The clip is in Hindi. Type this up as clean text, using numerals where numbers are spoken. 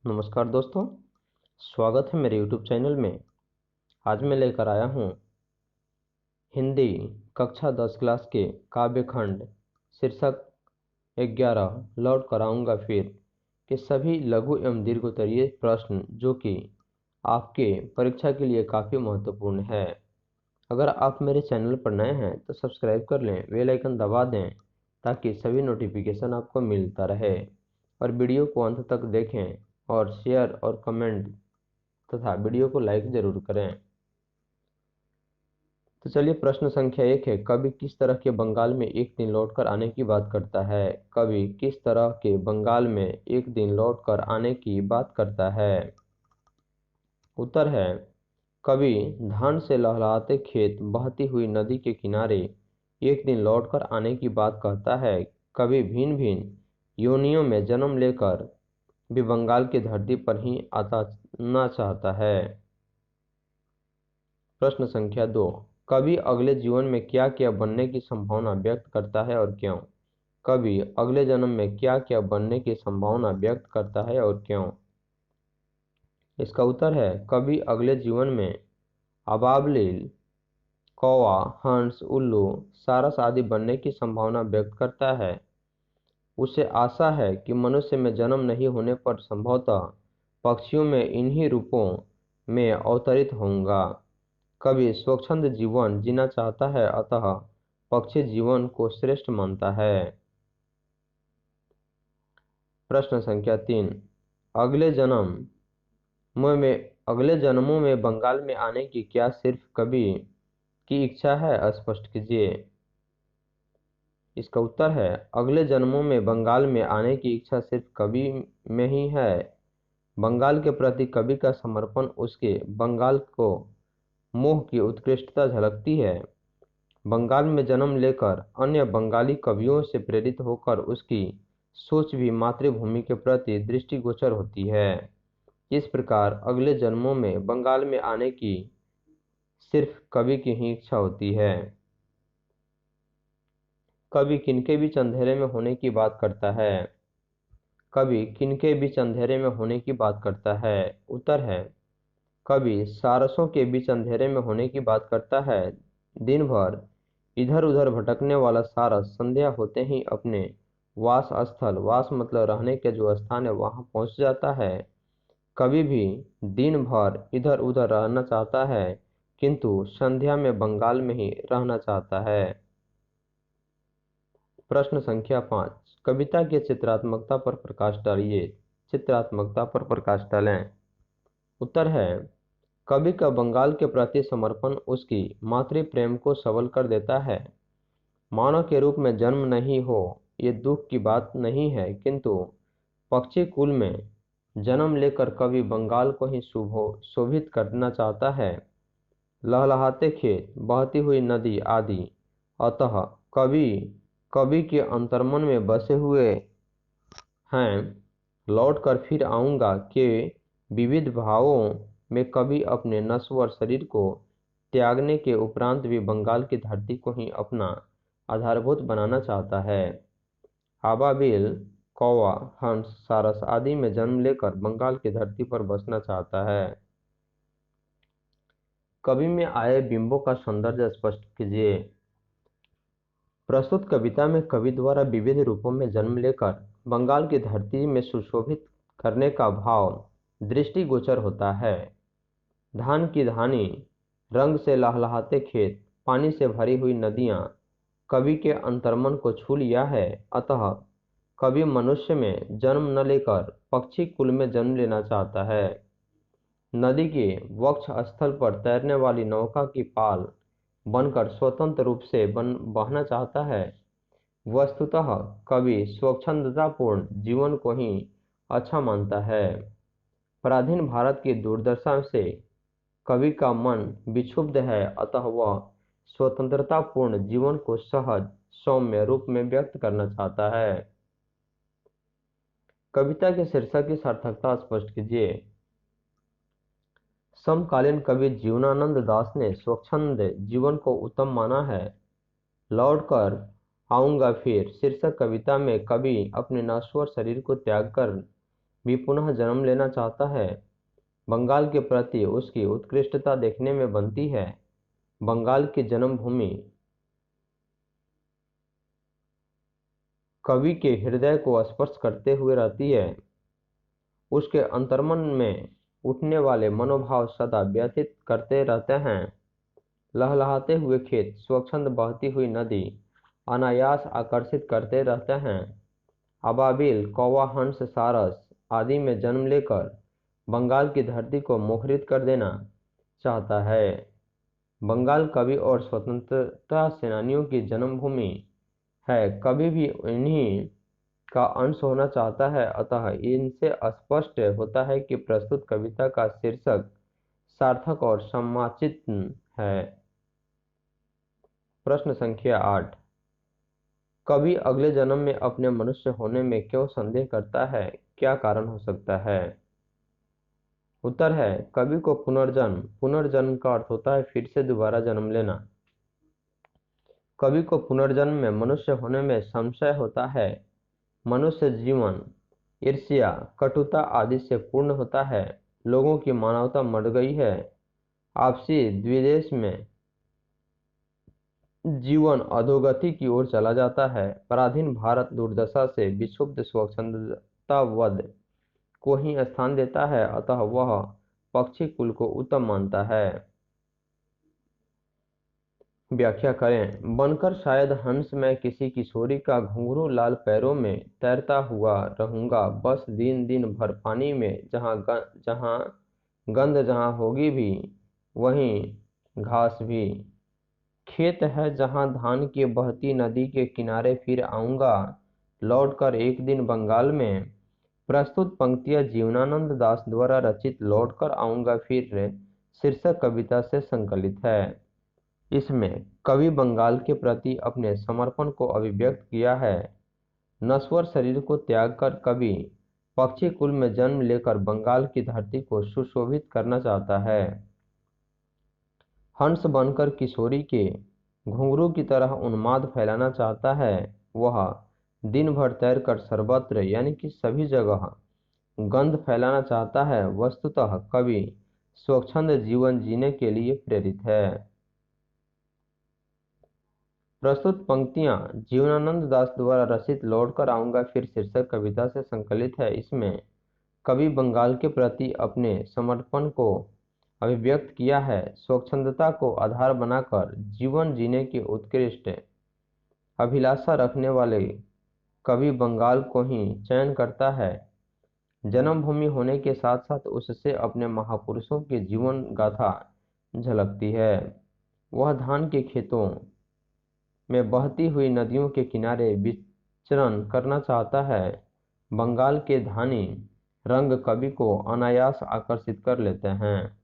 नमस्कार दोस्तों, स्वागत है मेरे यूट्यूब चैनल में। आज मैं लेकर आया हूँ हिंदी कक्षा 10 क्लास के काव्य खंड शीर्षक 11 लौट कर आऊँगा फिर के सभी लघु एवं दीर्घ उत्तरीय प्रश्न, जो कि आपके परीक्षा के लिए काफ़ी महत्वपूर्ण है। अगर आप मेरे चैनल पर नए हैं तो सब्सक्राइब कर लें, बेल आइकन दबा दें ताकि सभी नोटिफिकेशन आपको मिलता रहे, और वीडियो को अंत तक देखें और शेयर और कमेंट तथा वीडियो को लाइक जरूर करें। तो चलिए, प्रश्न संख्या 1 है, कवि किस तरह के बंगाल में एक दिन लौटकर आने की बात करता है? कवि किस तरह के बंगाल में एक दिन लौटकर आने की बात करता है? उत्तर है, कवि धान से लहलहाते खेत, बहती हुई नदी के किनारे एक दिन लौटकर आने की बात कहता है। कवि भिन्न भिन्न योनियों में जन्म लेकर भी बंगाल की धरती पर ही आना चाहता है। प्रश्न संख्या 2, कवि अगले जीवन में क्या क्या बनने की संभावना व्यक्त करता है और क्यों? कवि अगले जन्म में क्या क्या बनने की संभावना व्यक्त करता है और क्यों? इसका उत्तर है, कवि अगले जीवन में अबाबलील, कौवा, हंस, उल्लू, सारस आदि बनने की संभावना व्यक्त करता है। उसे आशा है कि मनुष्य में जन्म नहीं होने पर संभवतः पक्षियों में इन्हीं रूपों में अवतरित होऊंगा। कवि स्वच्छंद जीवन जीना चाहता है, अतः पक्षी जीवन को श्रेष्ठ मानता है। प्रश्न संख्या 3, अगले जन्मों में बंगाल में आने की क्या सिर्फ कवि की इच्छा है? स्पष्ट कीजिए। इसका उत्तर है, अगले जन्मों में बंगाल में आने की इच्छा सिर्फ कवि में ही है। बंगाल के प्रति कवि का समर्पण उसके बंगाल को मोह की उत्कृष्टता झलकती है। बंगाल में जन्म लेकर अन्य बंगाली कवियों से प्रेरित होकर उसकी सोच भी मातृभूमि के प्रति दृष्टिगोचर होती है। इस प्रकार अगले जन्मों में बंगाल में आने की सिर्फ कवि की ही इच्छा होती है। कवि किनके बीच अंधेरे में होने की बात करता है? कवि किनके बीच अंधेरे में होने की बात करता है? उत्तर है, कवि सारसों के बीच अंधेरे में होने की बात करता है। दिन भर इधर उधर भटकने वाला सारस संध्या होते ही अपने वास स्थल, वास मतलब रहने के जो स्थान है, वहां पहुंच जाता है। कवि भी दिन भर इधर उधर रहना चाहता है, किंतु संध्या में बंगाल में ही रहना चाहता है। प्रश्न संख्या 5, कविता की चित्रात्मकता पर प्रकाश डालिए। चित्रात्मकता पर प्रकाश डालें। उत्तर है, कवि का बंगाल के प्रति समर्पण उसकी मातृ प्रेम को सबल कर देता है। मानव के रूप में जन्म नहीं हो, ये दुख की बात नहीं है, किंतु पक्षी कुल में जन्म लेकर कवि बंगाल को ही शोभित करना चाहता है। लहलहाते खेत, बहती हुई नदी आदि। अतः कवि कवि के अंतर्मन में बसे हुए हैं। लौट कर फिर आऊंगा के विविध भावों में कवि अपने नश्वर शरीर को त्यागने के उपरांत भी बंगाल की धरती को ही अपना आधारभूत बनाना चाहता है। आबाबिल, कौवा, हंस, सारस आदि में जन्म लेकर बंगाल की धरती पर बसना चाहता है। कवि में आए बिंबों का सौंदर्य स्पष्ट कीजिए। प्रस्तुत कविता में कवि द्वारा विविध रूपों में जन्म लेकर बंगाल की धरती में सुशोभित करने का भाव दृष्टिगोचर होता है। धान की धानी, रंग से लहलहाते खेत, पानी से भरी हुई नदियां कवि के अंतर्मन को छू लिया है। अतः कवि मनुष्य में जन्म न लेकर पक्षी कुल में जन्म लेना चाहता है। नदी के वक्ष स्थल पर तैरने वाली नौका की पाल बनकर स्वतंत्र रूप से बहना चाहता है। वस्तुतः कवि स्वच्छंदतापूर्ण जीवन को ही अच्छा मानता है। पराधीन भारत की दुर्दशा से कवि का मन विक्षुब्ध है, अतः वह स्वतंत्रतापूर्ण जीवन को सहज सौम्य रूप में व्यक्त करना चाहता है। कविता के शीर्षक की सार्थकता स्पष्ट कीजिए। समकालीन कवि जीवनानंद दास ने स्वच्छंद जीवन को उत्तम माना है। लौटकर आऊंगा फिर शीर्षक कविता में कवि अपने नश्वर शरीर को त्याग कर भी पुनः जन्म लेना चाहता है। बंगाल के प्रति उसकी उत्कृष्टता देखने में बनती है। बंगाल की जन्मभूमि कवि के हृदय को स्पर्श करते हुए रहती है। उसके अंतर्मन में उठने वाले मनोभाव सदा व्यथित करते रहते हैं। लहलहाते हुए खेत, स्वच्छंद बहती हुई नदी अनायास आकर्षित करते रहते हैं। अबाबिल, कौवा, हंस, सारस आदि में जन्म लेकर बंगाल की धरती को मुखरित कर देना चाहता है। बंगाल कवि और स्वतंत्रता सेनानियों की जन्मभूमि है, कभी भी इन्हीं का अंश होना चाहता है। अतः इनसे स्पष्ट होता है कि प्रस्तुत कविता का शीर्षक सार्थक और सम्मानित है। प्रश्न संख्या 8। कवि अगले जन्म में अपने मनुष्य होने में क्यों संदेह करता है? क्या कारण हो सकता है? उत्तर है कवि को पुनर्जन्म। पुनर्जन्म का अर्थ होता है फिर से दोबारा जन्म लेना। कवि को पुनर्जन्म में मनुष्य होने में संशय होता है। मनुष्य जीवन ईर्ष्या, कटुता आदि से पूर्ण होता है। लोगों की मानवता मर गई है। आपसी द्वेष में जीवन अधोगति की ओर चला जाता है। पराधीन भारत दुर्दशा से विक्षुब्ध स्वच्छंदतावाद को ही स्थान देता है। अतः वह पक्षी कुल को उत्तम मानता है। व्याख्या करें। बनकर शायद हंस मैं किसी किशोरी का घुंघरू लाल पैरों में तैरता हुआ रहूंगा, बस दिन दिन भर पानी में, जहाँ गंध जहाँ होगी भी वहीं घास भी। खेत है जहाँ धान की बहती नदी के किनारे फिर आऊंगा लौटकर एक दिन बंगाल में। प्रस्तुत पंक्तियां जीवनानंद दास द्वारा रचित लौटकर आऊंगा फिर शीर्षक कविता से संकलित है। इसमें कवि बंगाल के प्रति अपने समर्पण को अभिव्यक्त किया है। नश्वर शरीर को त्याग कर कवि पक्षी कुल में जन्म लेकर बंगाल की धरती को सुशोभित करना चाहता है। हंस बनकर किशोरी के घुंघरू की तरह उन्माद फैलाना चाहता है। वह दिन भर तैरकर सर्वत्र यानी कि सभी जगह गंध फैलाना चाहता है। वस्तुतः कवि स्वच्छंद जीवन जीने के लिए प्रेरित है। प्रस्तुत पंक्तियां जीवनानंद दास द्वारा रचित लौटकर आऊंगा फिर शीर्षक कविता से संकलित है। इसमें कवि बंगाल के प्रति अपने समर्पण को अभिव्यक्त किया है। स्वच्छंदता को आधार बनाकर जीवन जीने की उत्कृष्ट अभिलाषा रखने वाले कवि बंगाल को ही चयन करता है। जन्मभूमि होने के साथ साथ उससे अपने महापुरुषों की जीवन गाथा झलकती है। वह धान के खेतों में बहती हुई नदियों के किनारे विचरण करना चाहता है। बंगाल के धानी रंग कवि को अनायास आकर्षित कर लेते हैं।